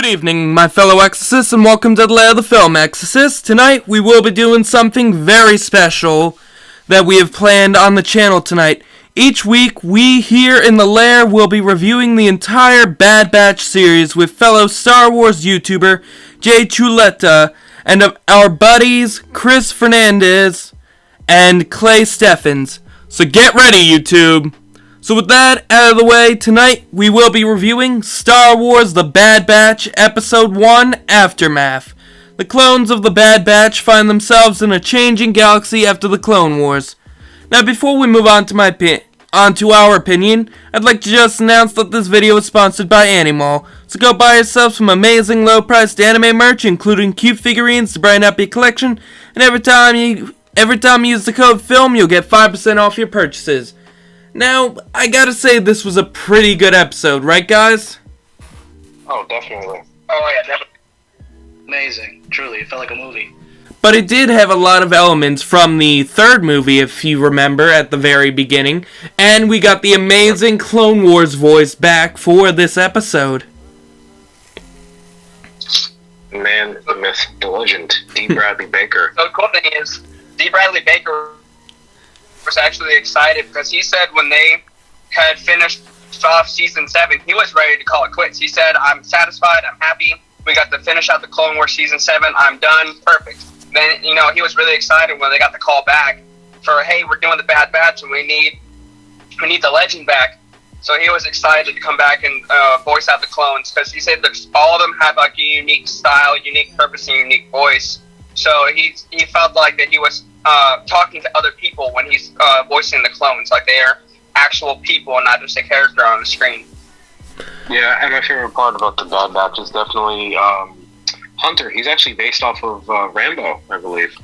evening, my fellow Exorcists, and welcome to the Lair of the Film Exorcist. Tonight, we will be doing something very special that we have planned on the channel tonight. Each week, we here in the Lair will be reviewing the entire Bad Batch series with fellow Star Wars YouTuber Jay Chuleta and our buddies Chris Fernandez and Clay Steffens. So get ready, YouTube! So with that out of the way, tonight we will be reviewing Star Wars The Bad Batch Episode 1 Aftermath. The clones of the Bad Batch find themselves in a changing galaxy after the Clone Wars. Now before we move on to our opinion, I'd like to just announce that this video is sponsored by Animal. So go buy yourself some amazing low-priced anime merch, including cute figurines to brighten up your collection, and every time you use the code FILM, you'll get 5% off your purchases. Now, I gotta say this was a pretty good episode, right guys? Oh, definitely. Oh yeah, definitely. Amazing. Truly, it felt like a movie. But it did have a lot of elements from the third movie, if you remember, at the very beginning. And we got the amazing Clone Wars voice back for this episode. Man, the myth, the legend, D. Bradley Baker. So the cool thing is, D. Bradley Baker was actually excited because he said when they had finished off season 7, he was ready to call it quits. He said, I'm satisfied, I'm happy, we got to finish out the Clone Wars season 7, I'm done, perfect. Then, he was really excited when they got the call back for, hey, we're doing the Bad Batch and we need the legend back. So he was excited to come back and voice out the clones because he said that all of them have like a unique style, unique purpose, and unique voice. So he felt like that he was talking to other people when he's voicing the clones, like they are actual people and not just a character on the screen. Yeah, and my favorite part about the Bad Batch is definitely Hunter. He's actually based off of Rambo, I believe.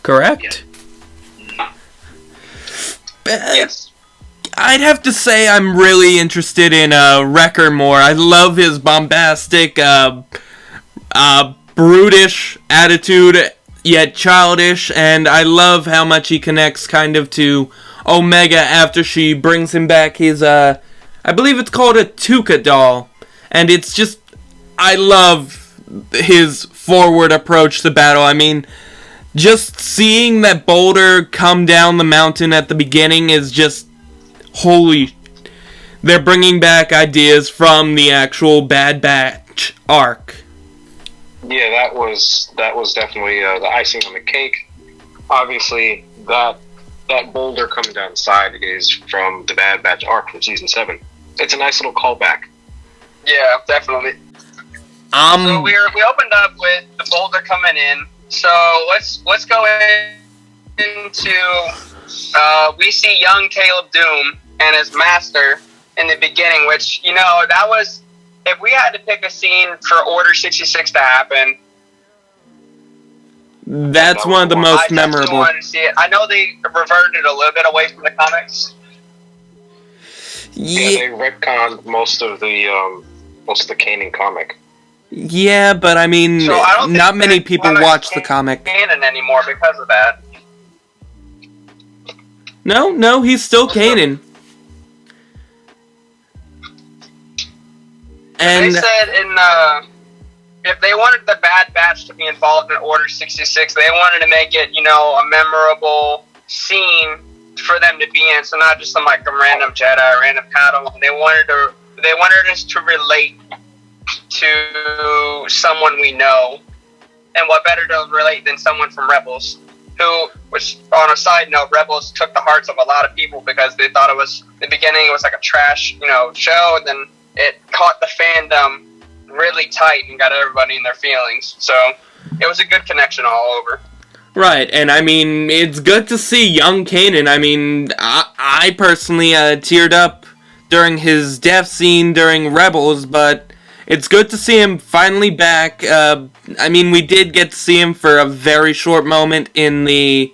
Correct. Yeah. Yes. I'd have to say I'm really interested in Wrecker more. I love his bombastic, brutish attitude, yet childish, and I love how much he connects kind of to Omega after she brings him back his, I believe it's called a Tuca doll, and it's just, I love his forward approach to battle. I mean, just seeing that boulder come down the mountain at the beginning is just, holy, they're bringing back ideas from the actual Bad Batch arc. Yeah, that was definitely the icing on the cake. Obviously, that boulder coming down the side is from the Bad Batch arc from season 7. It's a nice little callback. Yeah, definitely. So we opened up with the boulder coming in. So let's go into we see young Caleb Doom and his master in the beginning, which that was. If we had to pick a scene for Order 66 to happen, that's one of the most memorable. I just wanted to see it. I know they reverted a little bit away from the comics. Yeah, they retconned most of the Kanan comic. Yeah, but I mean, so I don't not many people watch the comic. Kanan anymore because of that. No, he's still Kanan. And they said if they wanted the Bad Batch to be involved in Order 66, they wanted to make it, a memorable scene for them to be in. So not just some like a random Jedi or random Padawan. They wanted us to relate to someone we know, and what better to relate than someone from Rebels, who, which on a side note, Rebels took the hearts of a lot of people because they thought in the beginning it was like a trash, show, and then it caught the fandom really tight and got everybody in their feelings. So it was a good connection all over. Right, and I mean, it's good to see young Kanan. I mean, I personally teared up during his death scene during Rebels, but it's good to see him finally back. I mean, we did get to see him for a very short moment in the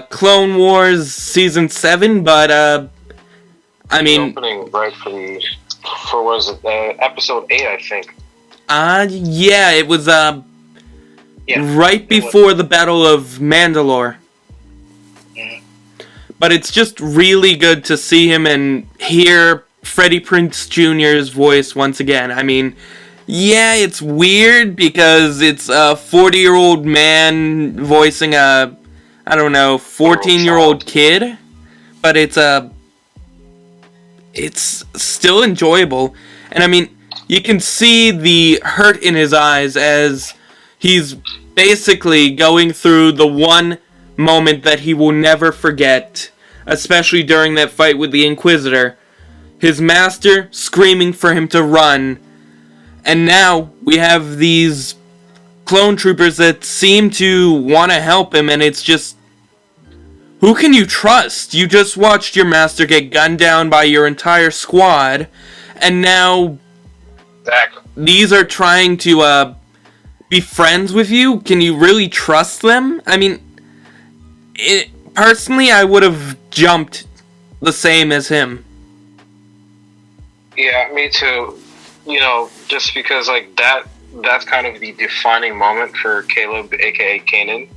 Clone Wars Season 7, but, I mean... The opening, right, for what is it, Episode 8, I think. Yeah, it was, right before the Battle of Mandalore. Mm-hmm. But it's just really good to see him and hear Freddie Prinze Jr.'s voice once again. I mean, Yeah, it's weird because it's a 40-year-old man voicing a, I don't know, 14-year-old kid, but it's still enjoyable. And I mean, you can see the hurt in his eyes as he's basically going through the one moment that he will never forget, especially during that fight with the Inquisitor. His master screaming for him to run. And now we have these clone troopers that seem to want to help him, and it's just, who can you trust? You just watched your master get gunned down by your entire squad, and now these are trying to be friends with you. Can you really trust them? I mean, personally, I would have jumped the same as him. Yeah, me too. You know, just because like that's kind of the defining moment for Caleb, aka Kanan,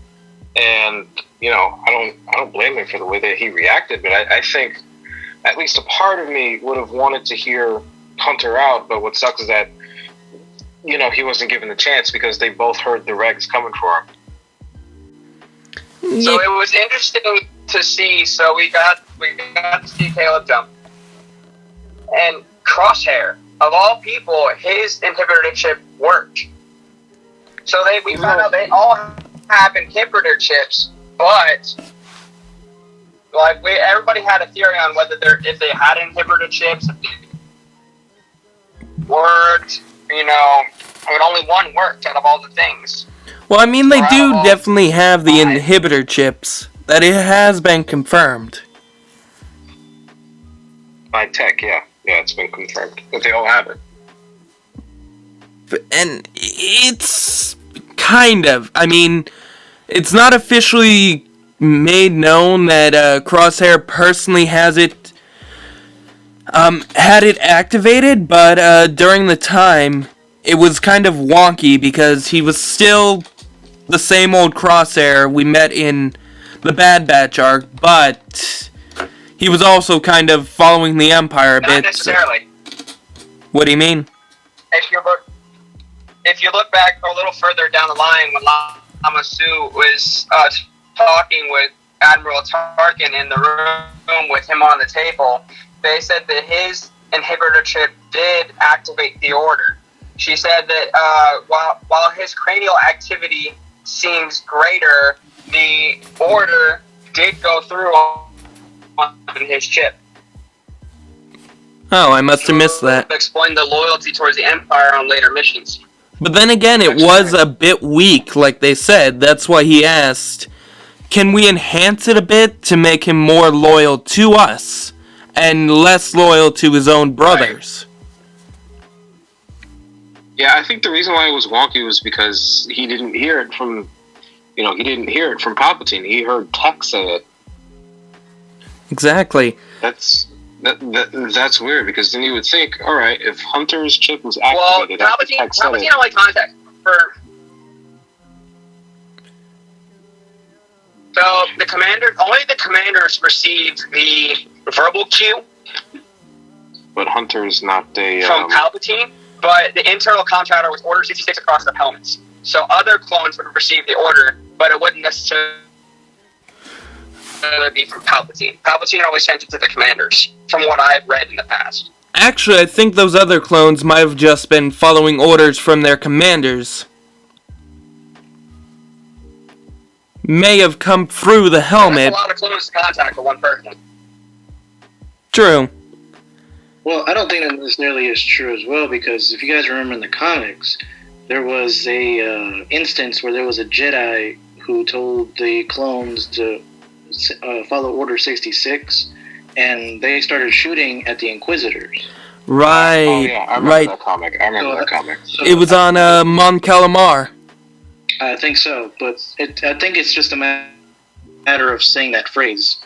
and you know, I don't blame him for the way that he reacted, but I think at least a part of me would have wanted to hear Hunter out. But what sucks is that, you know, he wasn't given the chance because they both heard the regs coming for him. So it was interesting to see. So we got to see Caleb jump, and Crosshair, of all people, his inhibitor chip worked. So we found out they all have inhibitor chips, but like everybody had a theory on whether if they had inhibitor chips, if they worked. You know, I mean, only one worked out of all the things. Well, I mean, they do definitely have the inhibitor chips. That it has been confirmed. By tech, yeah. Yeah, it's been confirmed that they all have it. And it's kind of, I mean, it's not officially made known that Crosshair personally has it, had it activated, but during the time, it was kind of wonky because he was still the same old Crosshair we met in the Bad Batch arc, but he was also kind of following the Empire a bit. Not necessarily. What do you mean? If you look back a little further down the line when Lama Su was talking with Admiral Tarkin in the room with him on the table, they said that his inhibitor chip did activate the order. She said that while his cranial activity seems greater, the order did go through on his chip. Oh, I must have missed that. Explain the loyalty towards the Empire on later missions. But then again, it was a bit weak, like they said. That's why he asked, can we enhance it a bit to make him more loyal to us and less loyal to his own brothers? Yeah, I think the reason why it was wonky was because he didn't hear it from, Palpatine. He heard Tech say it. Exactly. That's weird, because then you would think, all right, if Hunter's chip was activated, Palpatine only contact for. So only the commanders received the verbal cue. But Hunter's not a from Palpatine, but the internal contractor was Order 66 across the helmets. So other clones would receive the order, but it wouldn't necessarily be from Palpatine. Palpatine always sent it to the commanders, from what I've read in the past. Actually, I think those other clones might have just been following orders from their commanders. May have come through the helmet. That's a lot of clones to contact for one person. True. Well, I don't think that necessarily is true as well, because if you guys remember in the comics, there was a instance where there was a Jedi who told the clones to follow Order 66, and they started shooting at the Inquisitors. Right. Oh, yeah, I remember that comic. So it was on Mon Calamar. I think so, but I think it's just a matter of saying that phrase.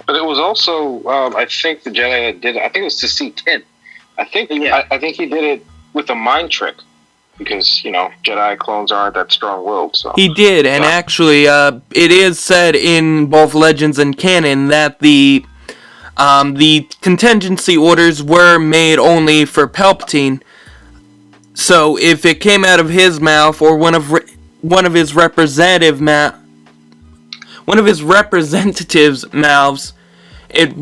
But it was also, I think the Jedi did. I think it was to C-10. I think he did it with a mind trick, because Jedi clones aren't that strong-willed. So he did, and actually, it is said in both Legends and canon that the The contingency orders were made only for Palpatine. So if it came out of his mouth or one of his representatives' mouths, it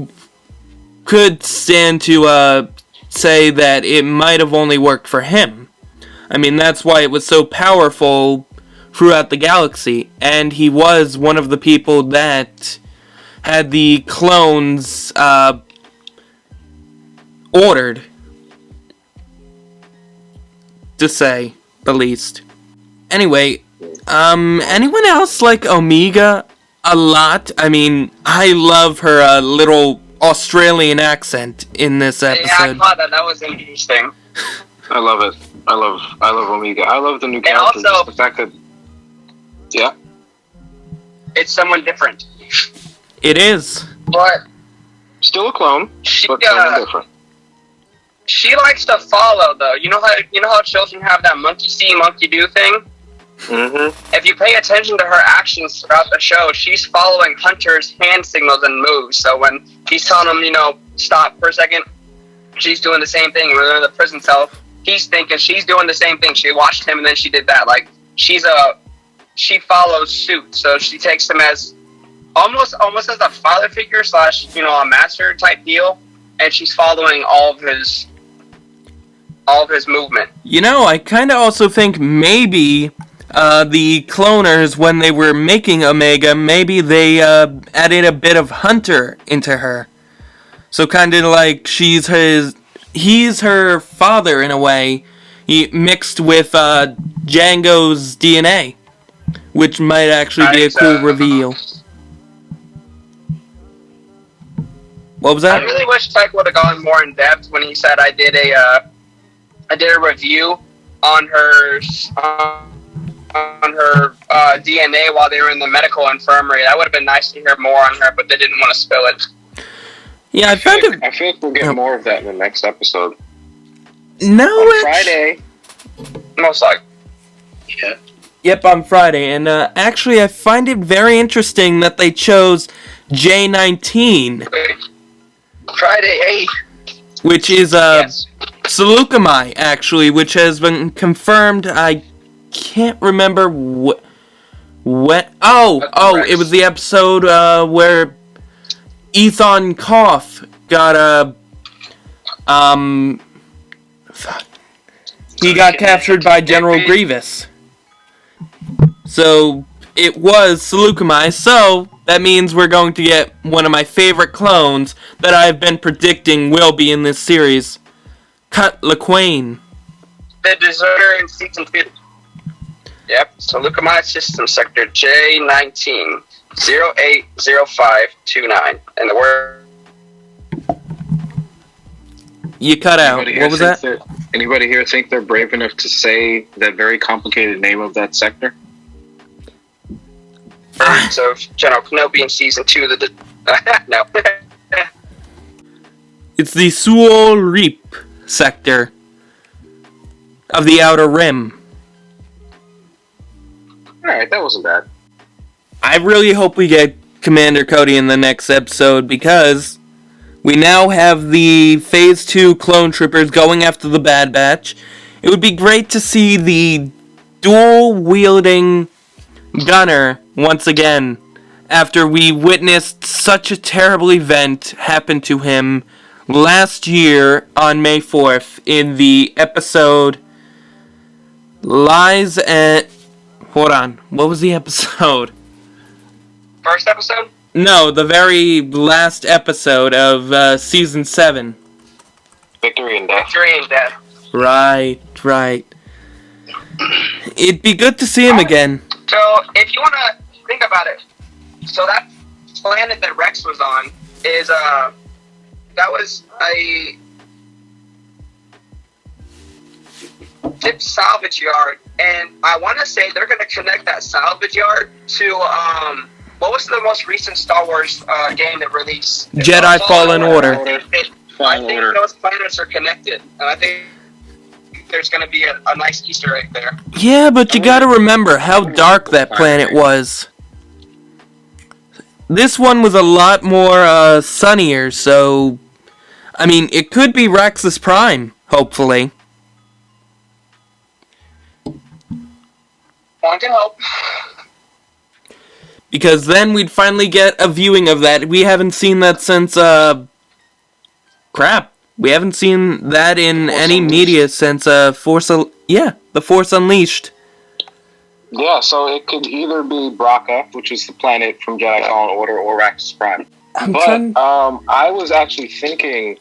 could stand to say that it might have only worked for him. I mean, that's why it was so powerful throughout the galaxy, and he was one of the people that had the clones ordered, to say the least. Anyway, anyone else like Omega a lot? I mean, I love her little Australian accent in this episode. Yeah, I thought that was interesting. I love it. I love Omega. I love the new character. And also, just the fact that, yeah, it's someone different. It is. But still a clone, but someone different. She likes to follow, though. You know how children have that monkey see, monkey do thing? Mm-hmm. If you pay attention to her actions throughout the show, she's following Hunter's hand signals and moves. So when he's telling him, stop for a second, she's doing the same thing. When they're in the prison cell, he's thinking she's doing the same thing. She watched him and then she did that. Like, she follows suit. So she takes him as almost as a father figure / a master type deal. And she's following all of his movement. I kind of also think maybe the cloners, when they were making Omega, maybe they added a bit of Hunter into her. So kind of like he's her father in a way. He mixed with Django's DNA, which might actually be a cool reveal. What was that? I really wish Tech would have gone more in depth when he said I did a review on her DNA while they were in the medical infirmary. That would have been nice to hear more on her, but they didn't want to spill it. Yeah, I feel like we'll get more of that in the next episode. No, on Friday. Most likely. Yeah. Yep, on Friday. And actually, I find it very interesting that they chose J19. Friday 8. Which is Yes. Seleucami, actually, which has been confirmed. I can't remember what. It was the episode where Ethan Koth got he got captured by General Grievous. So it was Seleucami. So that means we're going to get one of my favorite clones that I've been predicting will be in this series. Cut LaQuaine. The deserter in season 2. Yep, so look at my system sector J19 080529. And the word. You cut out. What was that? Anybody here think they're brave enough to say that very complicated name of that sector? So General Kenobi in season 2. No. It's the Suol Reap sector of the Outer Rim. Alright, that wasn't bad. I really hope we get Commander Cody in the next episode because we now have the Phase 2 clone troopers going after the Bad Batch. It would be great to see the dual-wielding gunner once again after we witnessed such a terrible event happen to him last year on May 4th in the episode Lies and... Hold on. What was the episode? First episode? No, the very last episode of Season 7. Victory and Death. Victory and Death. Right. It'd be good to see him again. So, if you want to think about it, so that planet that Rex was on is, that was a ship salvage yard, and I want to say they're going to connect that salvage yard to, what was the most recent Star Wars game that released? Jedi Fallen Order. I think those planets are connected, and I think there's going to be a nice Easter egg there. Yeah, but you gotta remember how dark that planet was. this one was a lot more sunnier, so I mean, it could be Rex's Prime, hopefully. One can hope. Because then we'd finally get a viewing of that. We haven't seen that since, crap. We haven't seen that in any media since, The Force Unleashed. Yeah, so it could either be Braca, which is the planet from Jedi Fallen Order, or Raxus Prime. I was actually thinking,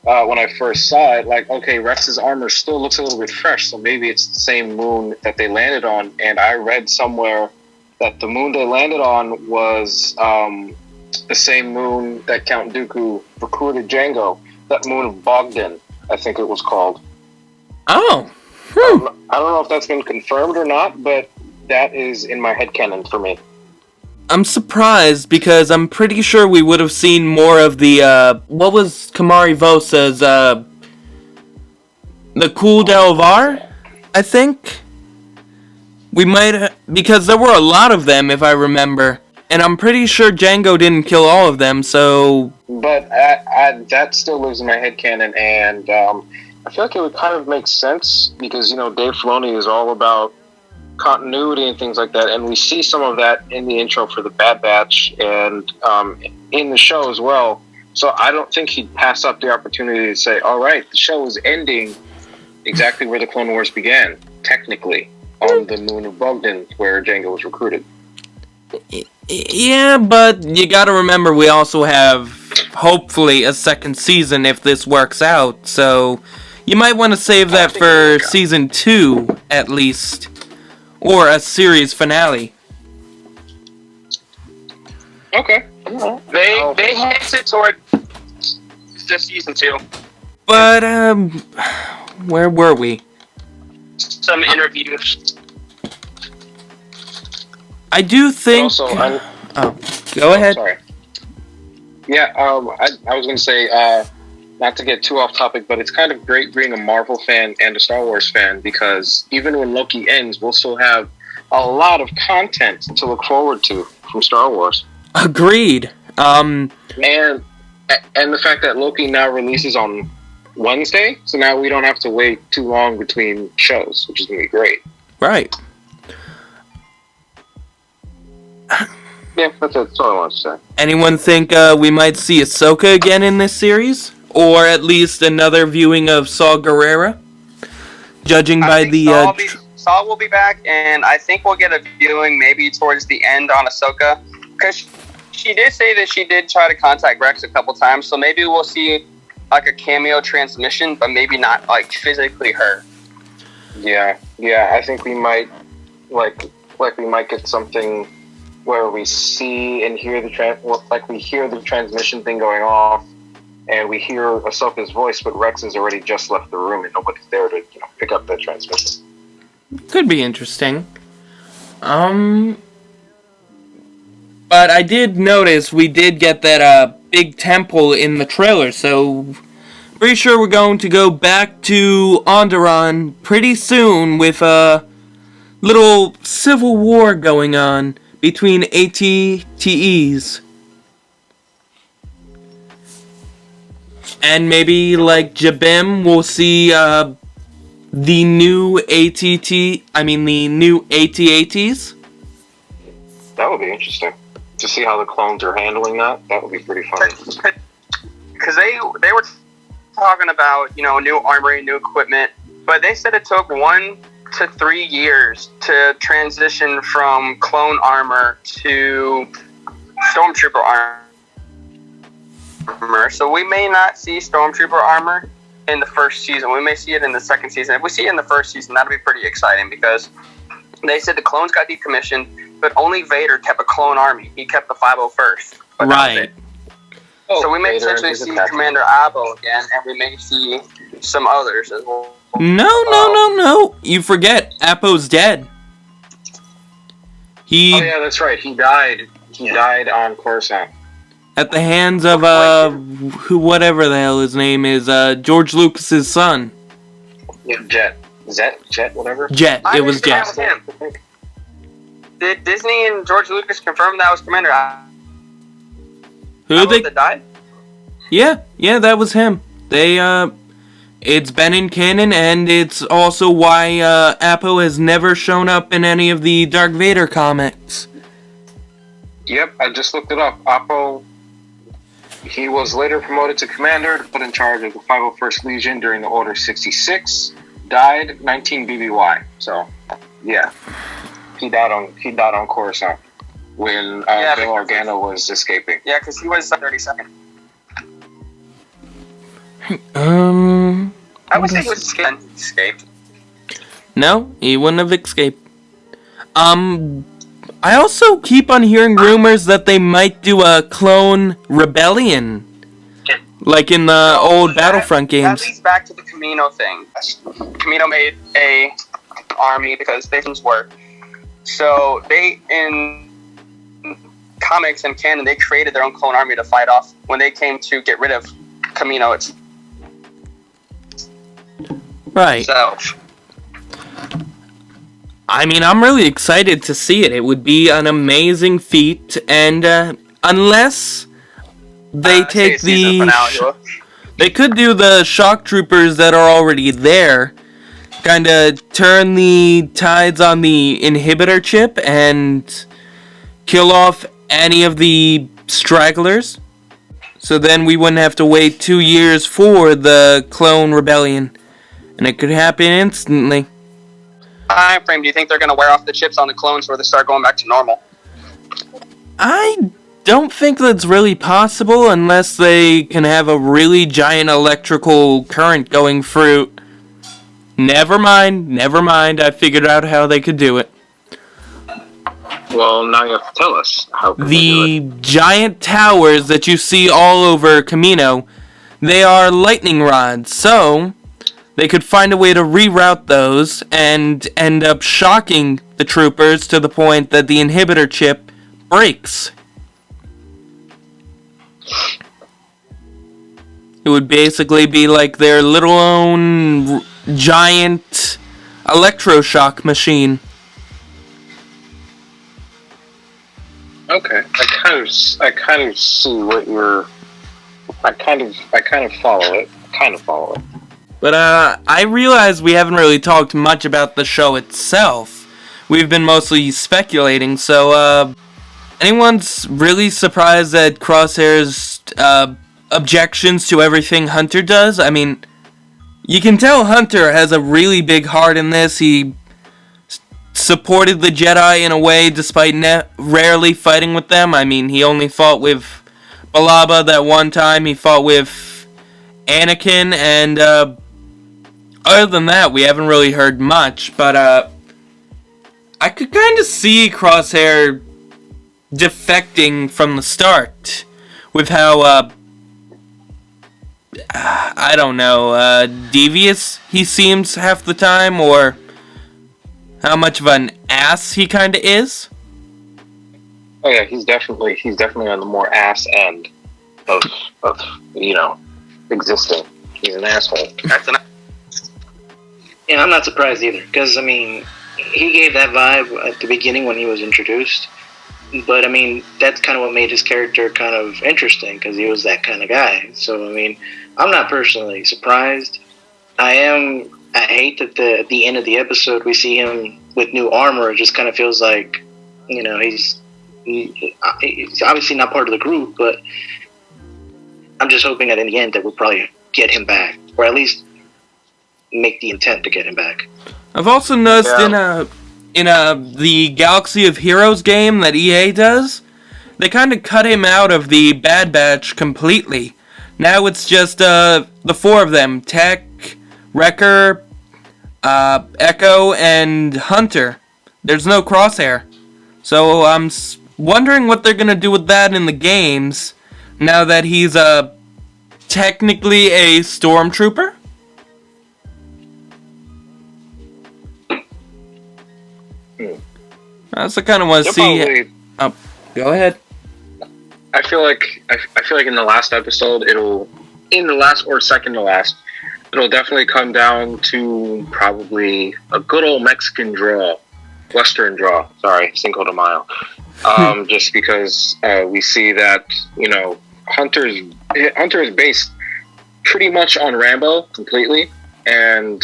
when I first saw it, like, okay, Rex's armor still looks a little bit fresh, so maybe it's the same moon that they landed on. And I read somewhere that the moon they landed on was the same moon that Count Dooku recruited Jango. That moon of Bogdan, I think it was called. Oh. I don't know if that's been confirmed or not, but that is in my headcanon for me. I'm surprised because I'm pretty sure we would have seen more of the, what was Kamari Vosa's, the Cool Delvar, I think? We might because there were a lot of them, if I remember. And I'm pretty sure Jango didn't kill all of them, so... But that still lives in my headcanon, and I feel like it would kind of make sense, because, you know, Dave Filoni is all about continuity and things like that, and we see some of that in the intro for the Bad Batch, and in the show as well. So I don't think he'd pass up the opportunity to say, all right, the show is ending exactly where the Clone Wars began, technically, on the moon of Bogdan, where Jango was recruited. Yeah, but you gotta remember we also have, hopefully, a second season if this works out, so you might want to save that for season 2, at least, or a series finale. Okay. They hinted toward just season 2. But, where were we? Some interviews. I do think... Also, go ahead. Sorry. Yeah, I was going to say, not to get too off topic, but it's kind of great being a Marvel fan and a Star Wars fan, because even when Loki ends, we'll still have a lot of content to look forward to from Star Wars. Agreed. And the fact that Loki now releases on Wednesday, so now we don't have to wait too long between shows, which is going to be great. Right. Yeah, that's all I want to say. Anyone think we might see Ahsoka again in this series? Or at least another viewing of Saw Gerrera? Judging by the... Saw will be back, and I think we'll get a viewing maybe towards the end on Ahsoka. Because she did say that she did try to contact Rex a couple times, so maybe we'll see like a cameo transmission, but maybe not like physically her. Yeah, I think we might, like we might get something where we see and hear we hear the transmission thing going off, and we hear Ahsoka's voice, but Rex has already just left the room and nobody's there to pick up that transmission. Could be interesting. But I did notice we did get that big temple in the trailer, so pretty sure we're going to go back to Onderon pretty soon with a little civil war going on between ATTEs. And maybe, like, Jabim will see, the new AT-ATs. That would be interesting. To see how the clones are handling that, that would be pretty fun. Because they were talking about, new armory, new equipment, but they said it took 1 to 3 years to transition from clone armor to Stormtrooper armor. So we may not see Stormtrooper armor in the first season. We may see it in the second season. If we see it in the first season, that'll be pretty exciting, because they said the clones got decommissioned, but only Vader kept a clone army. He kept the 501st. But right. So we may potentially see Commander Abo again, and we may see some others as well. No. You forget, Apo's dead. Oh yeah, that's right. He died. He died on Coruscant. At the hands of, whatever the hell his name is, George Lucas's son. Yeah, Jet, whatever? Jet, it was Jet. Did Disney and George Lucas confirm that was Commander that died? Yeah, that was him. It's been in canon, and it's also why Apo has never shown up in any of the Darth Vader comics. Yep, I just looked it up. Apo, he was later promoted to commander, put in charge of the 501st Legion during the Order 66. Died 19 BBY. So, yeah, he died on Coruscant when Bail Organa was escaping. Yeah, because he was 32nd. I would say he was escaped. No, he wouldn't have escaped. I also keep on hearing rumors that they might do a clone rebellion, like in the old Battlefront games. That leads back to the Camino thing. Camino made a army because they things work. So they, in comics and canon, they created their own clone army to fight off when they came to get rid of Camino itself. Right. So, I mean, I'm really excited to see it. It would be an amazing feat, and unless they take they could do the shock troopers that are already there, kind of turn the tides on the inhibitor chip and kill off any of the stragglers. So then we wouldn't have to wait 2 years for the clone rebellion. And it could happen instantly. Time frame, do you think they're going to wear off the chips on the clones or they start going back to normal? I don't think that's really possible unless they can have a really giant electrical current going through. Never mind. I figured out how they could do it. Well, now you have to tell us how can they do it. The giant towers that you see all over Camino, they are lightning rods, so they could find a way to reroute those and end up shocking the troopers to the point that the inhibitor chip breaks. It would basically be like their little own giant electroshock machine. Okay, I kind of see what you're. I kind of follow it. But I realize we haven't really talked much about the show itself. We've been mostly speculating, so anyone's really surprised at Crosshair's objections to everything Hunter does? I mean, you can tell Hunter has a really big heart in this. He supported the Jedi in a way despite rarely fighting with them. I mean, he only fought with Balaba that one time. He fought with Anakin, and other than that, we haven't really heard much, but I could kind of see Crosshair defecting from the start with how, I don't know, devious he seems half the time, or how much of an ass he kind of is. Oh yeah, he's definitely on the more ass end of existing. He's an asshole. Yeah, I'm not surprised either, because, I mean, he gave that vibe at the beginning when he was introduced, but, I mean, that's kind of what made his character kind of interesting, because he was that kind of guy. So, I mean, I'm not personally surprised. I hate that at the end of the episode we see him with new armor. It just kind of feels like, he's obviously not part of the group, but I'm just hoping that in the end that we'll probably get him back, or at least make the intent to get him back. I've also noticed in the Galaxy of Heroes game that EA does, they kind of cut him out of the Bad Batch completely. Now it's just the four of them: Tech, Wrecker, Echo, and Hunter. There's no Crosshair. So I'm wondering what they're gonna do with that in the games, now that he's technically a stormtrooper. I also kind of want to see. Go ahead. I feel like in the last episode, in the last or second to last, it'll definitely come down to probably a good old Mexican draw, Western draw. Sorry, Cinco de Mayo. Just because we see that Hunter is based pretty much on Rambo completely, and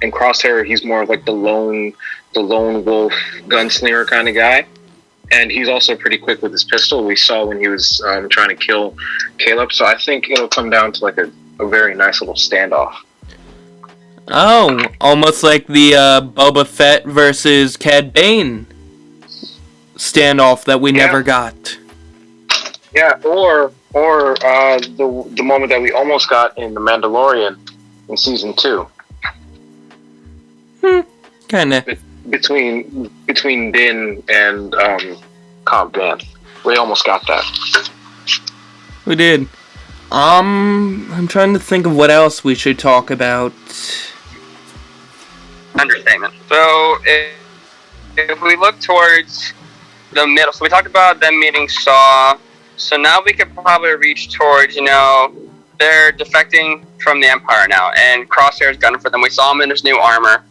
Crosshair, he's more of like the lone wolf gunslinger kind of guy, and he's also pretty quick with his pistol. We saw when he was trying to kill Caleb, so I think it'll come down to like a very nice little standoff. Oh, almost like the Boba Fett versus Cad Bane standoff that we never got. Yeah, or the moment that we almost got in The Mandalorian in season 2. Kinda. Between Din and Cobb Vanth. We almost got that. We did. I'm trying to think of what else we should talk about. Understatement. So, if we look towards the middle, so we talked about them meeting Saw. So now we could probably reach towards, they're defecting from the Empire now, and Crosshair's gunning for them. We saw him in his new armor,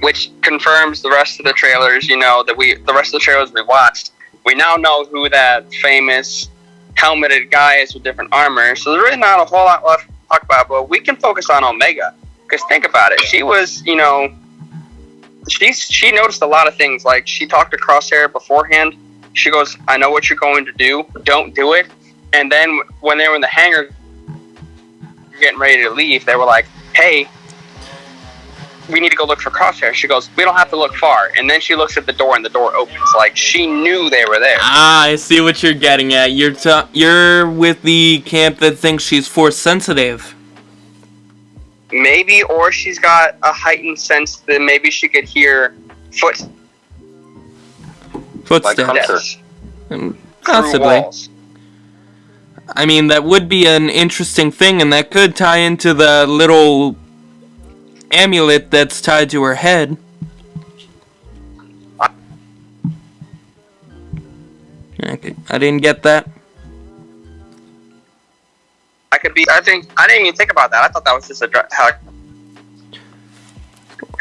which confirms the rest of the trailers, the rest of the trailers we watched. We now know who that famous helmeted guy is with different armor. So there's really not a whole lot left to talk about, but we can focus on Omega. Because think about it, she was, she noticed a lot of things. Like, she talked to Crosshair beforehand. She goes, I know what you're going to do. Don't do it. And then when they were in the hangar getting ready to leave, they were like, hey, we need to go look for Crosshair. She goes, we don't have to look far. And then she looks at the door, and the door opens. Like, she knew they were there. I see what you're getting at. You're with the camp that thinks she's force sensitive. Maybe, or she's got a heightened sense that maybe she could hear footsteps. Possibly. I mean, that would be an interesting thing, and that could tie into the little amulet that's tied to her head. Okay, I didn't get that. I didn't even think about that. I thought that was just a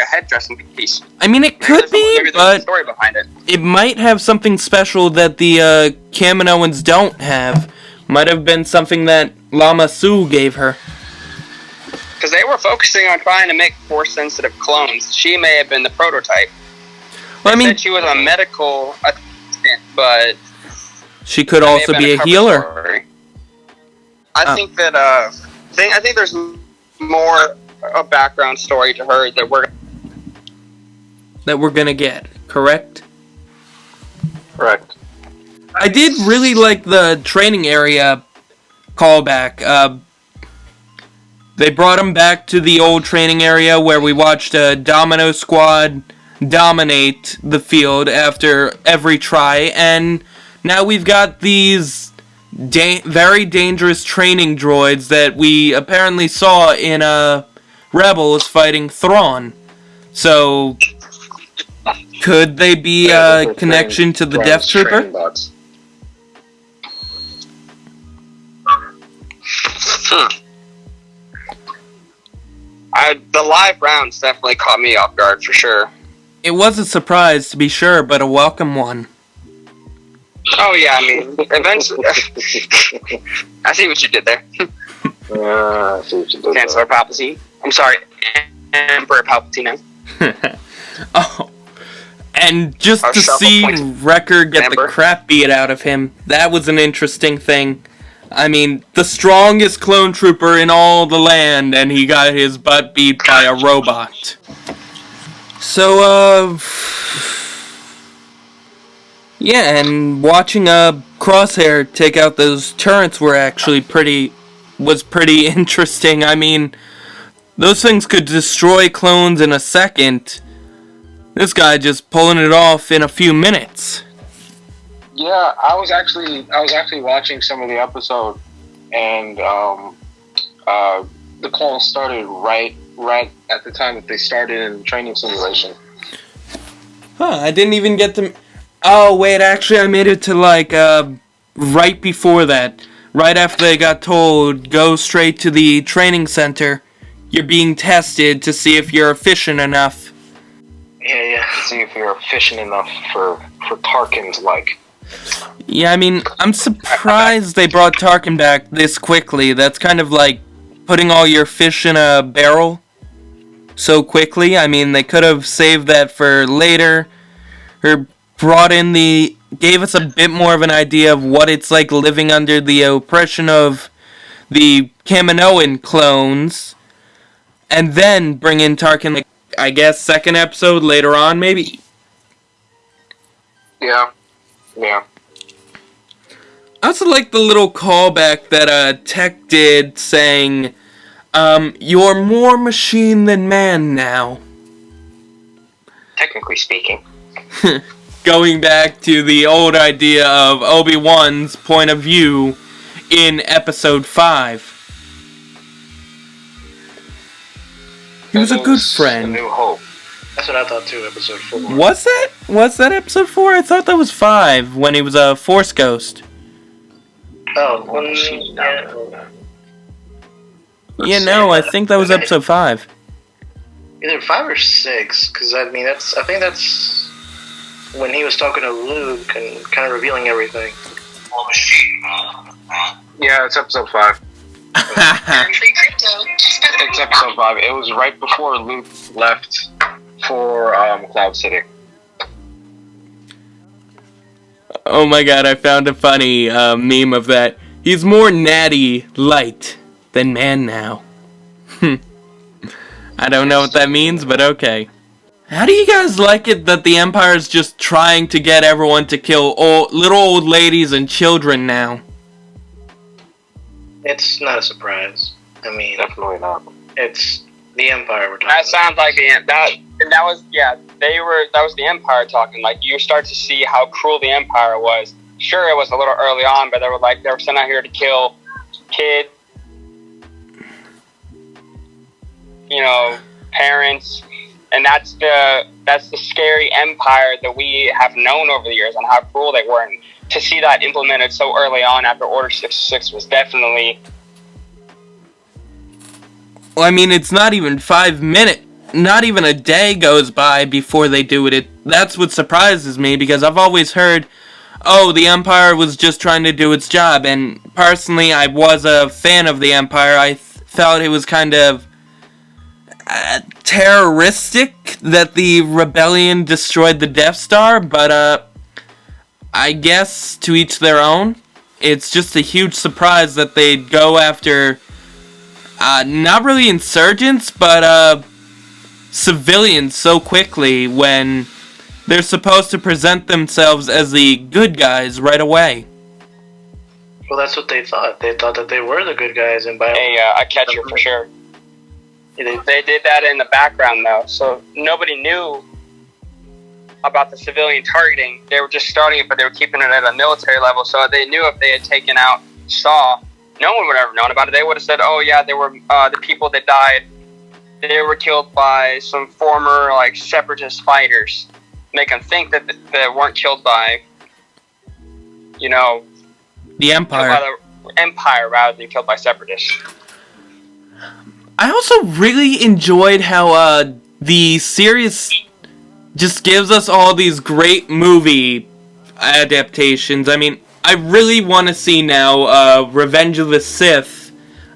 head dressing piece. I mean, it could be, maybe but a story behind it. It might have something special that the Kaminoans don't have. Might have been something that Lama Su gave her. Because they were focusing on trying to make force-sensitive clones. She may have been the prototype. Well, I mean, said she was a medical assistant, but she could also be a healer. Story. I think that I think there's more a background story to her that we're gonna get. Correct. Correct. I did really like the training area callback. They brought him back to the old training area where we watched a Domino Squad dominate the field after every try, and now we've got these very dangerous training droids that we apparently saw in Rebels fighting Thrawn. So, could they be a connection to the Death Trooper? The live rounds definitely caught me off guard for sure. It was a surprise, to be sure, but a welcome one. Oh yeah, I mean, eventually. I see what you did there. I see what you did. Chancellor Palpatine. I'm sorry, Emperor Palpatine. Oh, and just to see Wrecker get the crap beat out of him, that was an interesting thing. I mean, the strongest clone trooper in all the land, and he got his butt beat by a robot. So, yeah, and watching Crosshair take out those turrets was pretty interesting. I mean, those things could destroy clones in a second. This guy just pulling it off in a few minutes. Yeah, I was actually watching some of the episode, and the call started right at the time that they started in the training simulation. Huh, I didn't even get to... Oh, wait, actually I made it to, right before that. Right after they got told, go straight to the training center. You're being tested to see if you're efficient enough. Yeah, see if you're efficient enough for Tarkin's like. Yeah, I mean, I'm surprised they brought Tarkin back this quickly. That's kind of like putting all your fish in a barrel so quickly. I mean, they could have saved that for later, or gave us a bit more of an idea of what it's like living under the oppression of the Kaminoan clones, and then bring in Tarkin, like, I guess, second episode later on, maybe? Yeah. I also like the little callback that Tech did saying, you're more machine than man now. Technically speaking. Going back to the old idea of Obi-Wan's point of view in Episode 5. He was a good friend. A New Hope. That's what I thought too, episode 4. Was that episode 4? I thought that was 5, when he was a Force Ghost. Oh, Yeah, no, I think that was episode 5. Either 5 or 6, because I think that's when he was talking to Luke and kind of revealing everything. Yeah, it's episode 5. It's episode 5. It was right before Luke left for Cloud City. Oh my god, I found a funny meme of that. He's more natty light than man now. I don't know what that means, but okay. How do you guys like it that the Empire's just trying to get everyone to kill little old ladies and children now? It's not a surprise. I mean, Definitely not. it's the Empire we're talking That about. sounds like that was that was the Empire talking. Like, you start to see how cruel the Empire was. Sure, it was a little early on, but they were sent out here to kill kids, parents, and that's the scary Empire that we have known over the years and how cruel they were. And to see that implemented so early on after Order 66 was definitely. Well, I mean, it's not even 5 minutes. Not even a day goes by before they do it. That's what surprises me, because I've always heard, oh, the Empire was just trying to do its job. And personally, I was a fan of the Empire. I felt it was kind of terroristic that the rebellion destroyed the Death Star, but I guess to each their own. It's just a huge surprise that they'd go after not really insurgents, but civilians so quickly when they're supposed to present themselves as the good guys right away. Well, that's what they thought. They thought that they were the good guys, and by A catcher for sure. They did that in the background, though, so nobody knew about the civilian targeting. They were just starting it, but they were keeping it at a military level, so they knew if they had taken out Saw, no one would have ever known about it. They would have said, oh yeah, they were the people that died, they were killed by some former separatist fighters. Make them think that they weren't killed by The Empire. by the Empire rather than killed by separatists. I also really enjoyed how the series just gives us all these great movie adaptations. I mean, I really want to see now Revenge of the Sith.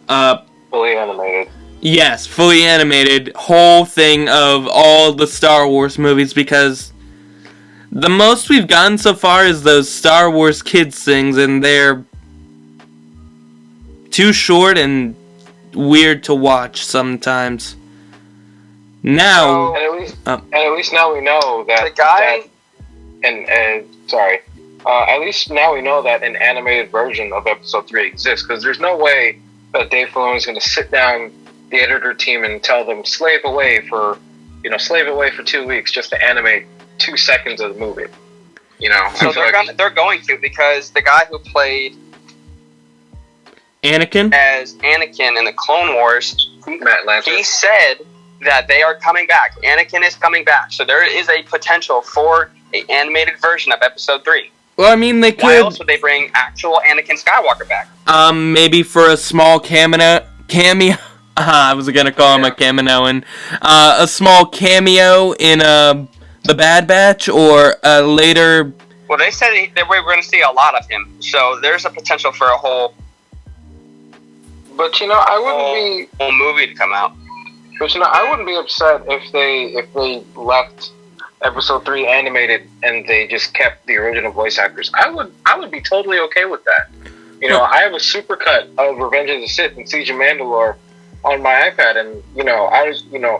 Fully animated. Yes, fully animated whole thing of all the Star Wars movies, because the most we've gotten so far is those Star Wars kids things, and they're too short and weird to watch sometimes. Now, And at least now we know that The guy. at least now we know that an animated version of Episode 3 exists, because there's no way that Dave Filoni is going to sit down the editor team and tell them slave away for 2 weeks just to animate 2 seconds of the movie. So they're going to, because the guy who played Anakin? as Anakin in the Clone Wars, Matt Lanter. he said that they are coming back. Anakin is coming back. So there is a potential for an animated version of Episode 3. Well, I mean, they Why could, else would they bring actual Anakin Skywalker back? maybe for a small cameo. I was gonna call him a Kaminoan. A small cameo in The Bad Batch, or a later Well, they said that we were going to see a lot of him, so there's a potential for a whole. But I wouldn't be whole movie to come out. But I wouldn't be upset if they left episode 3 animated and they just kept the original voice actors. I would be totally okay with that. I have a supercut of Revenge of the Sith and Siege of Mandalore on my iPad, and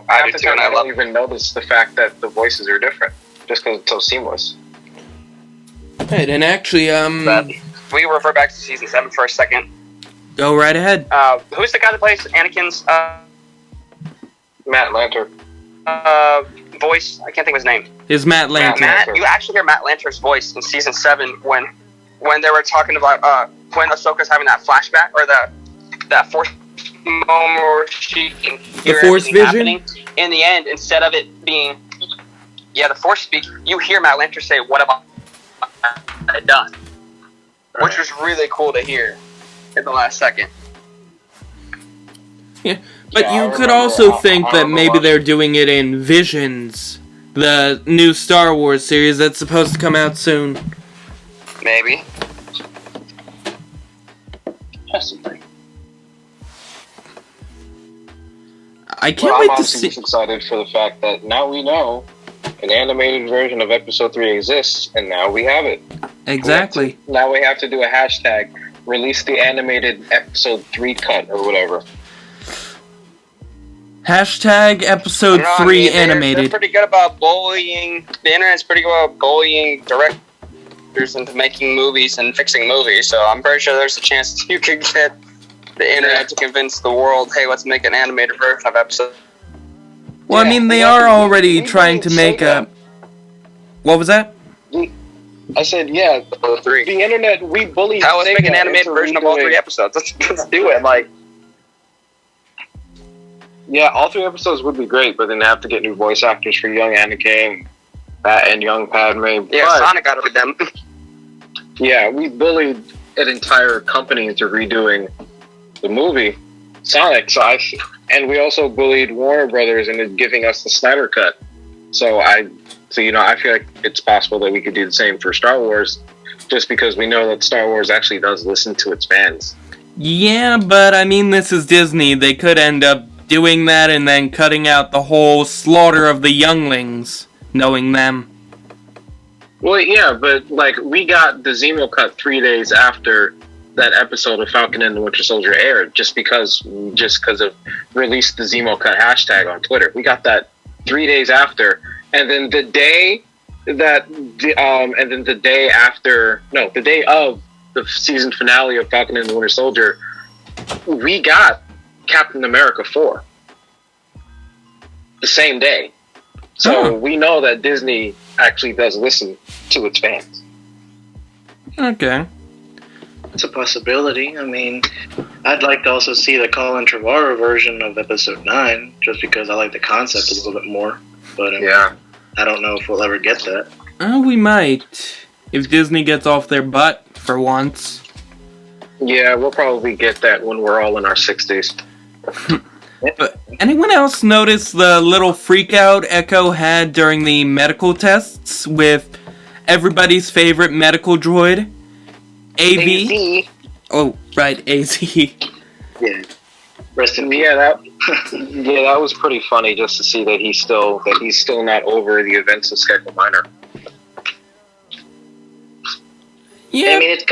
half the time I don't even notice the fact that the voices are different, just because it's so seamless. Right, and actually, we refer back to season 7 for a second. Go right ahead. Who's the guy that plays Anakin's Matt Lanter. Voice? I can't think of his name. Is Matt Lanter. Matt, you actually hear Matt Lanter's voice in season 7 when they were talking about when Ahsoka's having that flashback or that force moment where she can hear the force vision happening. In the end, instead of it being the force speak, you hear Matt Lanter say, "What have I done?" Right. Which was really cool to hear at the last second. Yeah, but you could also think that maybe they're doing it in Visions, the new Star Wars series that's supposed to come out soon. Maybe. Possibly. I can't wait to see. I'm just excited for the fact that now we know an animated version of Episode 3 exists, and now we have it. Exactly. Now we have to do a hashtag, release the animated Episode 3 cut, or whatever. Hashtag Episode 3 animated. They're pretty good about bullying. The internet's pretty good about bullying directors into making movies and fixing movies, so I'm pretty sure there's a chance you could get the internet to convince the world, hey, let's make an animated version of Episode. Well, I mean, they are already trying to make a... What was that? I said, the internet, we bullied... Let's make an animated version of all 3 episodes. Let's do it, Yeah, all 3 episodes would be great, but then they have to get new voice actors for young Anakin and young Padme. Yeah, but, Sonic got it with them. Yeah, we bullied an entire company into redoing the movie, Sonic, and we also bullied Warner Brothers into giving us the Snyder Cut. So I feel like it's possible that we could do the same for Star Wars, just because we know that Star Wars actually does listen to its fans. Yeah, but I mean, this is Disney. They could end up doing that and then cutting out the whole slaughter of the younglings, knowing them. Well, yeah, but we got the Zemo cut 3 days after that episode of Falcon and the Winter Soldier aired, just because of release the Zemo cut hashtag on Twitter. We got that 3 days after, and then the day of the season finale of Falcon and the Winter Soldier, we got Captain America 4 the same day. So we know that Disney actually does listen to its fans. Okay. It's a possibility. I mean, I'd like to also see the Colin Trevorrow version of Episode 9, just because I like the concept a little bit more. But I don't know if we'll ever get that. We might, if Disney gets off their butt for once. Yeah, we'll probably get that when we're all in our 60s. But anyone else notice the little freakout Echo had during the medical tests with everybody's favorite medical droid? AV? Oh, right, AZ. Yeah. Rest in peace. That was pretty funny just to see that he's still not over the events of Skekko Minor. Yeah. I mean, it's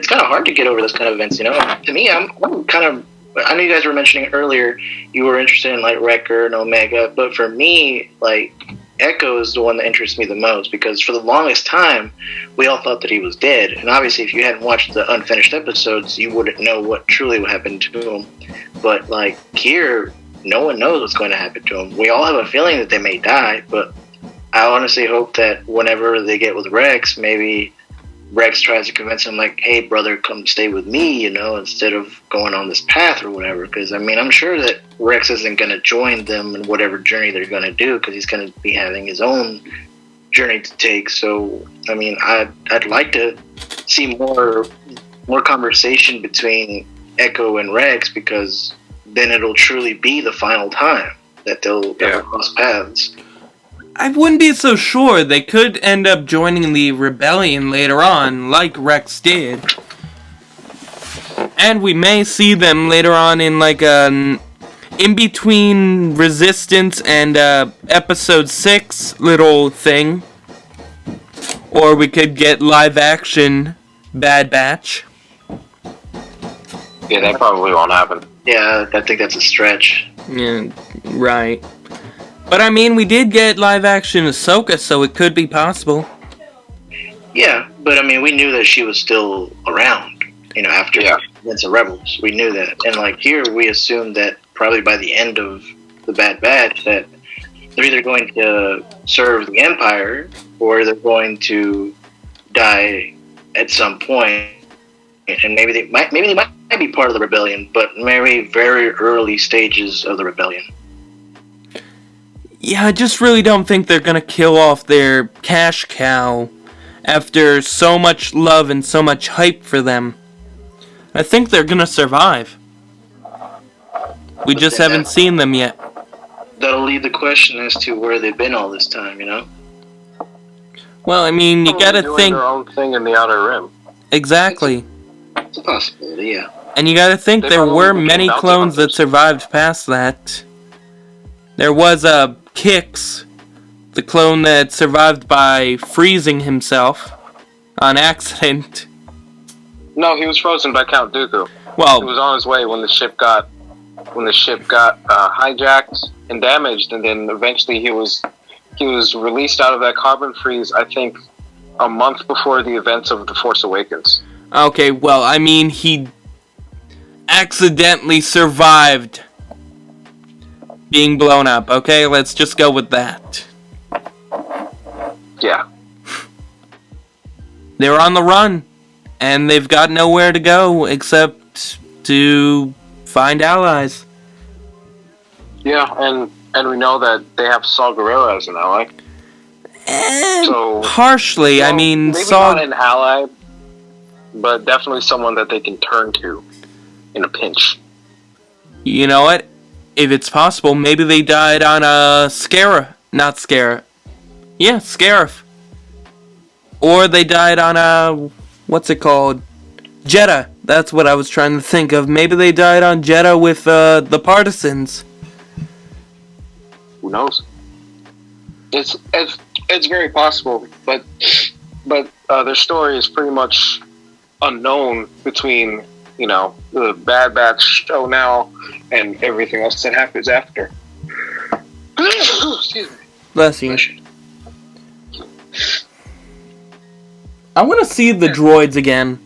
kind of hard to get over those kind of events, To me, I'm kind of... I know you guys were mentioning earlier you were interested in, Wrecker and Omega, but for me, Echo is the one that interests me the most, because for the longest time, we all thought that he was dead. And obviously, if you hadn't watched the unfinished episodes, you wouldn't know what truly happened to him. But, here, no one knows what's going to happen to him. We all have a feeling that they may die, but I honestly hope that whenever they get with Rex, maybe Rex tries to convince him, hey, brother, come stay with me, instead of going on this path or whatever. Because, I'm sure that Rex isn't going to join them in whatever journey they're going to do, because he's going to be having his own journey to take. So, I'd like to see more conversation between Echo and Rex, because then it'll truly be the final time that they'll ever cross paths. I wouldn't be so sure. They could end up joining the rebellion later on, like Rex did. And we may see them later on in like an in-between Resistance and Episode 6 little thing. Or we could get live-action Bad Batch. Yeah, that probably won't happen. Yeah, I think that's a stretch. Yeah, right. But I mean, we did get live-action Ahsoka, so it could be possible. Yeah, but I mean, we knew that she was still around, after Against the Rebels. We knew that. And like here, we assumed that probably by the end of the Bad Batch, that they're either going to serve the Empire, or they're going to die at some point. And maybe they might be part of the rebellion, but maybe very early stages of the rebellion. Yeah, I just really don't think they're gonna kill off their cash cow after so much love and so much hype for them. I think they're gonna survive. We just haven't seen them yet. That'll leave the question as to where they've been all this time, Well, I mean, you gotta doing think... their own thing in the Outer Rim. Exactly. It's a possibility, yeah. And you gotta think there were many clones that survived past that. There was Kix, the clone that survived by freezing himself on accident. No, he was frozen by Count Dooku. Well, He was on his way when the ship got hijacked and damaged, and then eventually he was released out of that carbon freeze, I think, a month before the events of The Force Awakens. okay, well, I mean, he accidentally survived being blown up, okay? Let's just go with that. Yeah. They're on the run, and they've got nowhere to go except to find allies. Yeah, and we know that they have Saw Gerrera as an ally. So Partially, well, I mean, maybe Saw... not an ally, but definitely someone that they can turn to in a pinch. You know what? If it's possible, maybe they died on a Scarif. Not Scarif. Yeah, Scarif. Or they died on a... What's it called? Jeddah. That's what I was trying to think of. Maybe they died on Jeddah with the Partisans. Who knows? It's very possible, but their story is pretty much unknown between the Bad Batch show now and everything else that happens after. Excuse me. Bless you. I want to see the droids again.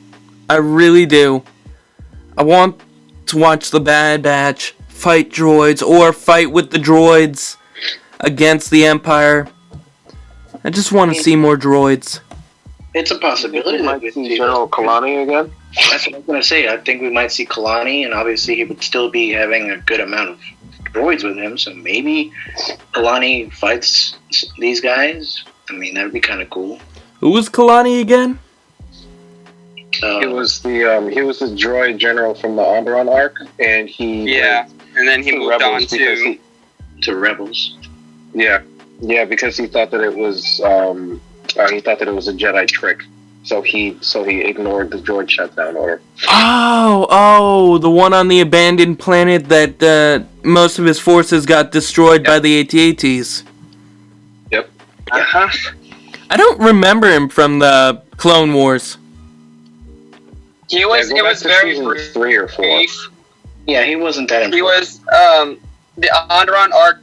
I really do. I want to watch the Bad Batch fight droids or fight with the droids against the Empire. I just want to see more droids. It's a possibility. We might see General Kalani again. That's what I was going to say. I think we might see Kalani, and obviously he would still be having a good amount of droids with him, so maybe Kalani fights these guys. I mean, that would be kind of cool. Who was Kalani again? He was the droid general from the Onderon arc, and and then he moved on to Rebels. Yeah, because he thought that it was a Jedi trick, so he ignored the droid shutdown order. Oh, the one on the abandoned planet that most of his forces got destroyed by the AT-ATs. Yep. Uh-huh. I don't remember him from the Clone Wars. It was very brief. 3 or 4. Yeah, he wasn't that important. He was the Onderon arc,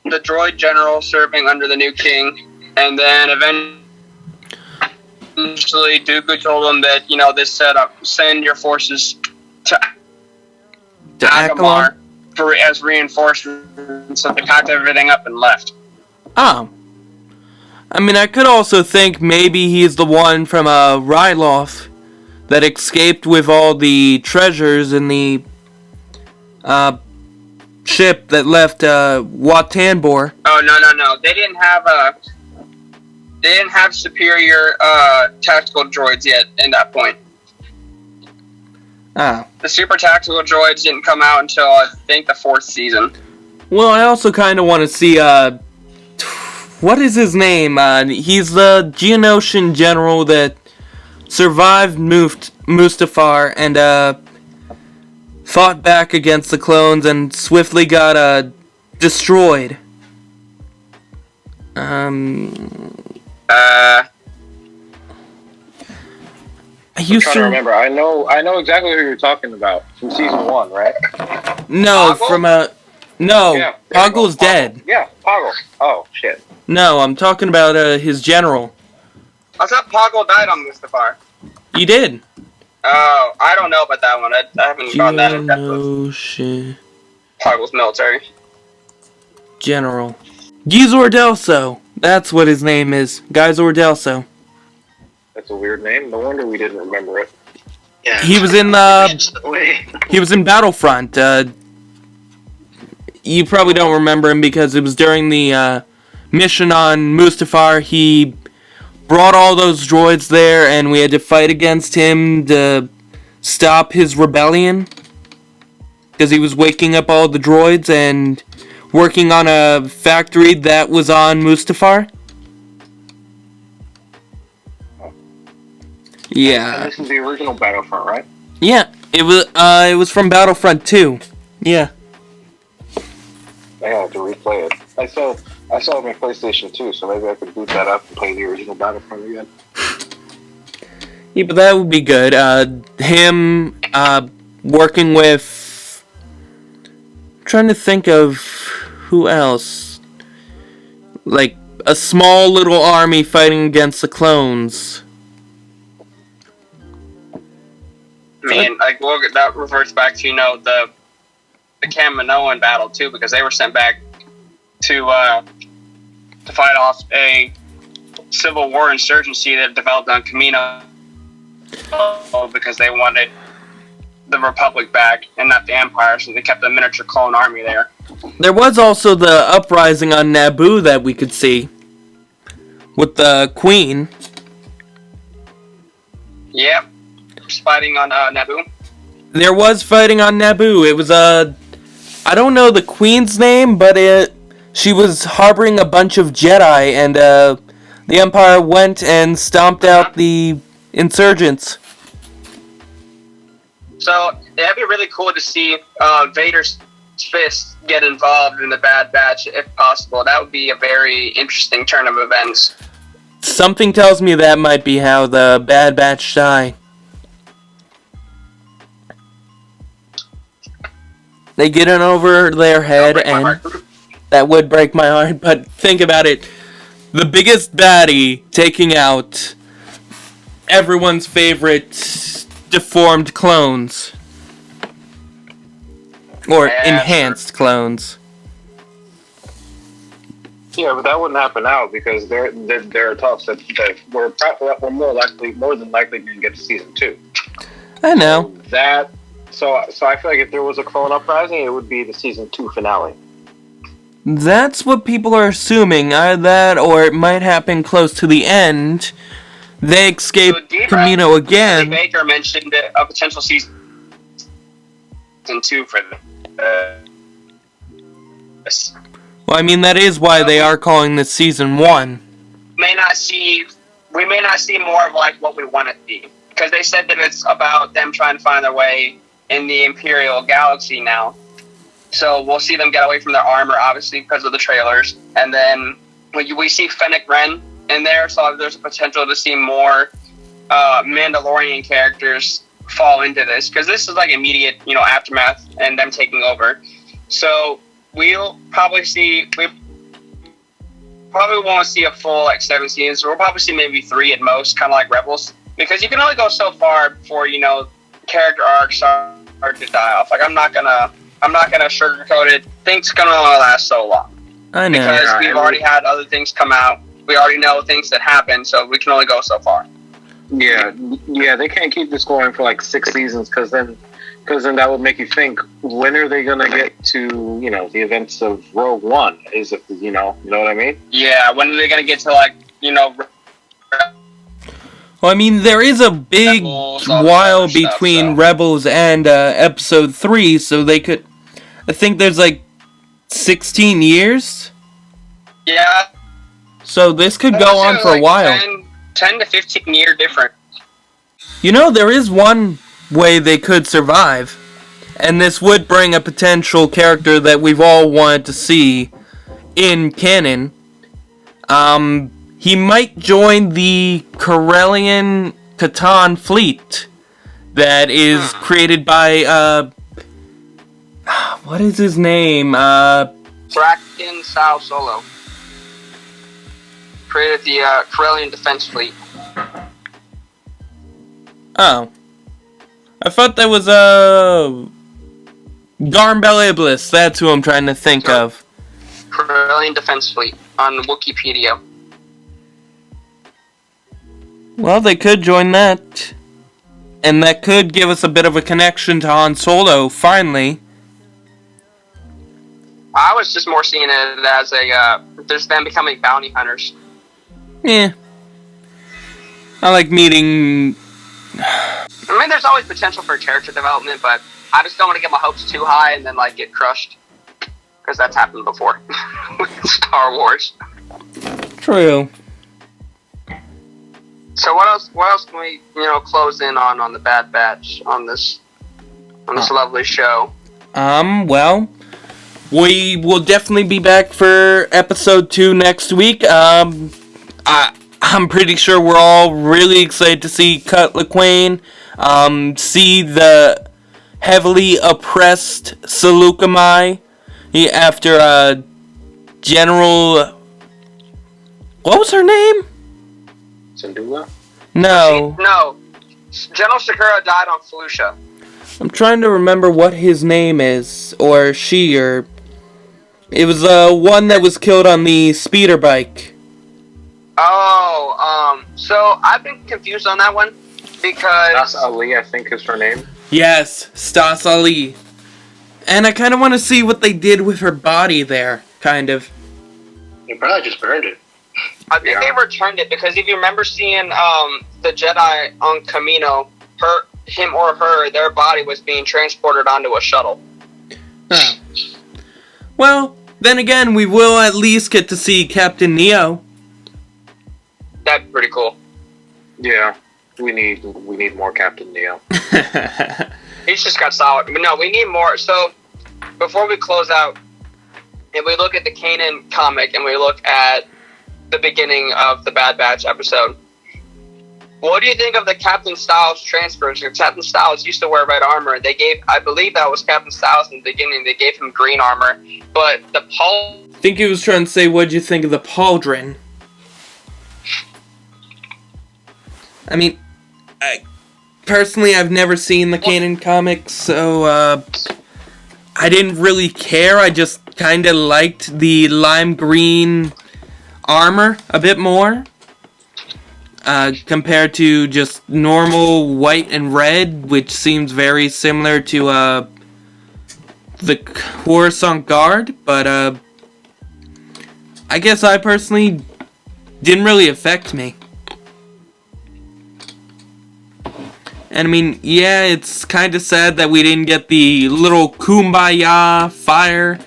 the droid general serving under the new king, and then eventually Dooku told him that, this setup, send your forces to Akamar as reinforcements, so they packed everything up and left. Oh. I mean, I could also think maybe he's the one from Ryloth that escaped with all the treasures in the ship that left Wat-Tambor. Oh, no. They didn't have superior tactical droids yet in that point. Ah. The super tactical droids didn't come out until, I think, the 4th season. Well, I also kind of want to see what is his name? He's the Geonosian general that survived Mustafar and fought back against the clones and swiftly got destroyed. I'm trying to remember. I know exactly who you're talking about from season 1, right? No, Poggle? from no, Poggle's dead. Yeah, Poggle. Oh shit. No, I'm talking about his general. I thought Poggle died on Mustafar. He did. Oh, I don't know about that one. I haven't gone that in depth with Geonosian Poggle's military. general. Gizor Delso. That's what his name is. Gizor Delso. That's a weird name. No wonder we didn't remember it. Yeah. He was in he was in Battlefront. You probably don't remember him because it was during the mission on Mustafar. He brought all those droids there, and we had to fight against him to stop his rebellion because he was waking up all the droids and working on a factory that was on Mustafar. Yeah. And this is the original Battlefront, right? Yeah, it was from Battlefront 2. Yeah. I have to replay it. I saw it on my PlayStation 2, so maybe I could boot that up and play the original Battlefront again. Yeah, but that would be good. Him working with... I'm trying to think of who else. Like, a small little army fighting against the clones. I mean, like, well, that reverts back to, the Kaminoan battle, too, because they were sent back to fight off a civil war insurgency that developed on Kamino because they wanted the Republic back and not the Empire, so they kept a miniature clone army there. There was also the uprising on Naboo that we could see with the Queen. Yep. Fighting on Naboo. There was fighting on Naboo. It was I don't know the Queen's name, but she was harboring a bunch of Jedi, and the Empire went and stomped out the insurgents. So that'd be really cool to see Vader's fist get involved in the Bad Batch if possible. That would be a very interesting turn of events. Something tells me that might be how the Bad Batch die. They get it over their head, and that would break my heart, but think about it. The biggest baddie taking out everyone's favorite deformed clones. Or enhanced clones. Yeah, but that wouldn't happen now because there are talks that we're more than likely going to get to season 2. I know. So I feel like if there was a clone uprising, it would be the season 2 finale. That's what people are assuming. Either that, or it might happen close to the end. They escape Kamino again. Baker mentioned a potential season 2 for this. Well, I mean, that is why they are calling this season 1. We may not see more of like what we want to see, because they said that it's about them trying to find their way in the Imperial Galaxy now. So we'll see them get away from their armor, obviously, because of the trailers. And then we see Fennec Wren in there, so there's a potential to see more Mandalorian characters fall into this, because this is like immediate, aftermath and them taking over. So we probably won't see a full 7 seasons. We'll probably see maybe 3 at most, kind of like Rebels, because you can only go so far before character arcs start to die off. Like I'm not gonna sugarcoat it. Things can only last so long. I know. Because we've already had other things come out. We already know things that happen, so we can only go so far. Yeah, they can't keep this going for 6 seasons because then that would make you think, when are they gonna get to the events of Rogue One? Is it you know what I mean? Yeah, when are they gonna get to Well, I mean, there is a big while between Rebels and Episode 3, so they could... I think there's 16 years? Yeah, So this could go on for a while. 10 to 15 year difference. You know, there is one way they could survive. And this would bring a potential character that we've all wanted to see in canon. He might join the Corellian Catan fleet that is created by, what is his name? Kraken Sao Solo. Created the Corellian Defense Fleet. Oh. I thought that was, Garmbel Iblis. That's who I'm trying to think of. Corellian Defense Fleet on Wikipedia. Well, they could join that. And that could give us a bit of a connection to Han Solo, finally. I was just more seeing it as there's them becoming bounty hunters. Yeah. I like meeting... I mean, there's always potential for character development, but I just don't want to get my hopes too high and then, get crushed. Because that's happened before. With Star Wars. True. So what else can we, close in on the Bad Batch, on this lovely show? Well, we will definitely be back for episode 2 next week. I'm pretty sure we're all really excited to see Cut Lawquane, see the heavily oppressed Seleucami after General... What was her name? Syndulla? No. No. General Sakura died on Felucia. I'm trying to remember what his name is, or she, or... It was one that was killed on the speeder bike. Oh, so I've been confused on that one, because... Stas Ali, I think is her name. Yes, Stas Ali. And I kind of want to see what they did with her body there, kind of. You probably just burned it. I think they returned it, because if you remember seeing the Jedi on Camino, him or her, their body was being transported onto a shuttle. Huh. Well, then again, we will at least get to see Captain Neo. That'd be pretty cool. Yeah, we need more Captain Neo. He's just got solid. But no, we need more. So, before we close out, if we look at the Kanan comic and we look at the beginning of the Bad Batch episode, what do you think of the Captain Styles transfers? Captain Styles used to wear red armor. I believe that was Captain Styles in the beginning. They gave him green armor, but the I think he was trying to say, what'd you think of the pauldron? I mean, personally, I've never seen the Kanan comics, so I didn't really care. I just kind of liked the lime green armor a bit more, compared to just normal white and red, which seems very similar to the Coruscant Guard, but I guess I personally didn't really affect me. And I mean, yeah, it's kind of sad that we didn't get the little kumbaya fire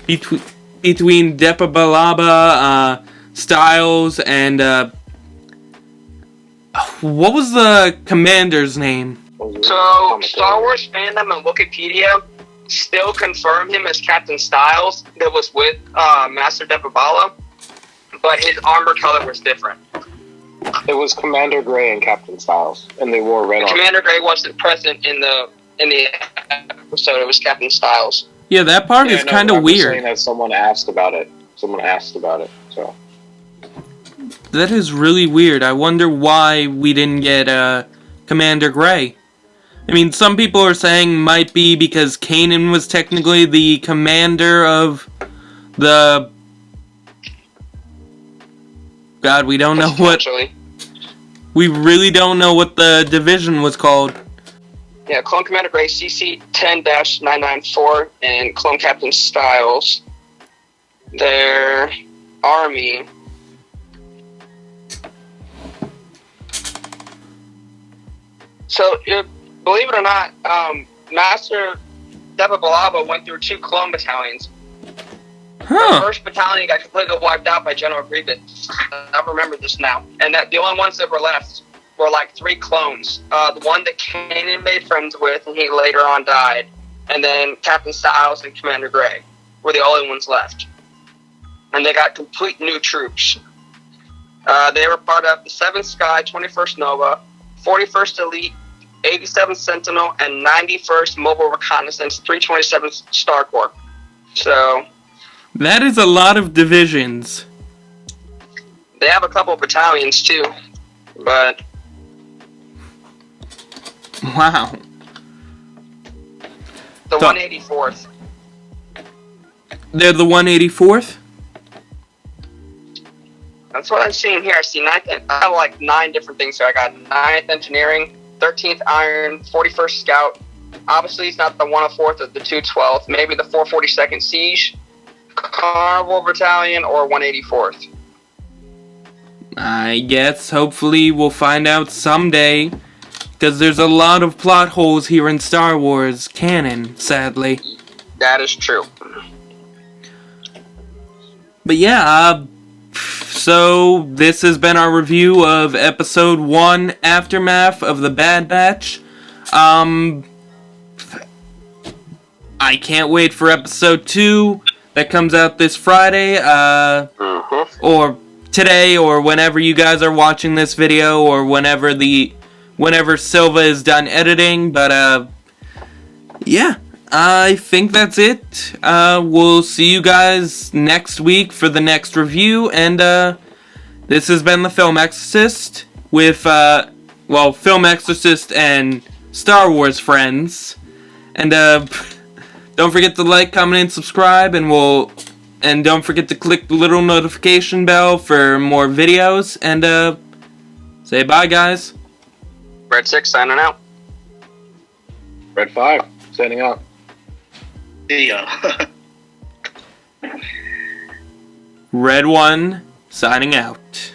between Depa Balaba, Styles, and what was the commander's name? So, Star Wars fandom and Wikipedia still confirm him as Captain Styles that was with Master Depa Bala, but his armor color was different. It was Commander Gray and Captain Styles, and they wore red armor. Commander Gray wasn't present in the episode. It was Captain Styles. Yeah, that part is kind of weird. Saying that someone asked about it. So that is really weird. I wonder why we didn't get Commander Gray. I mean, some people are saying might be because Kanan was technically the commander of the... God, we don't know what... We really don't know what the division was called. Yeah, Clone Commander Gray, CC-10-994, and Clone Captain Styles. Their army... So, believe it or not, Master Depa Balaba went through 2 clone battalions. Huh. The 1st Battalion got completely wiped out by General Grievous. I remember this now. And that the only ones that were left were like 3 clones. The one that Kanan made friends with, and he later on died. And then Captain Styles and Commander Gray were the only ones left. And they got complete new troops. They were part of the 7th Sky, 21st Nova, 41st Elite, 87th Sentinel, and 91st Mobile Reconnaissance, 327th Star Corps. So That is a lot of divisions. they have a couple of battalions too, but Wow. the So- 184th. They're the 184th? That's what I'm seeing here. I see 9th. I have like 9 different things here. I got 9th Engineering, 13th Iron, 41st Scout. Obviously, it's not the 104th or the 212th. Maybe the 442nd Siege, Carnival Battalion, or 184th. I guess hopefully we'll find out someday. Because there's a lot of plot holes here in Star Wars canon, sadly. That is true. But yeah, so this has been our review of Episode 1, Aftermath of the Bad Batch. I can't wait for Episode 2 that comes out this Friday, or today, or whenever you guys are watching this video, or whenever Silva is done editing, but yeah. I think that's it. We'll see you guys next week for the next review, and this has been the Film Exorcist with, Film Exorcist and Star Wars friends. And don't forget to like, comment, and subscribe, and don't forget to click the little notification bell for more videos, and say bye, guys. Red 6 signing out. Red 5, signing out. See ya. Red 1 signing out.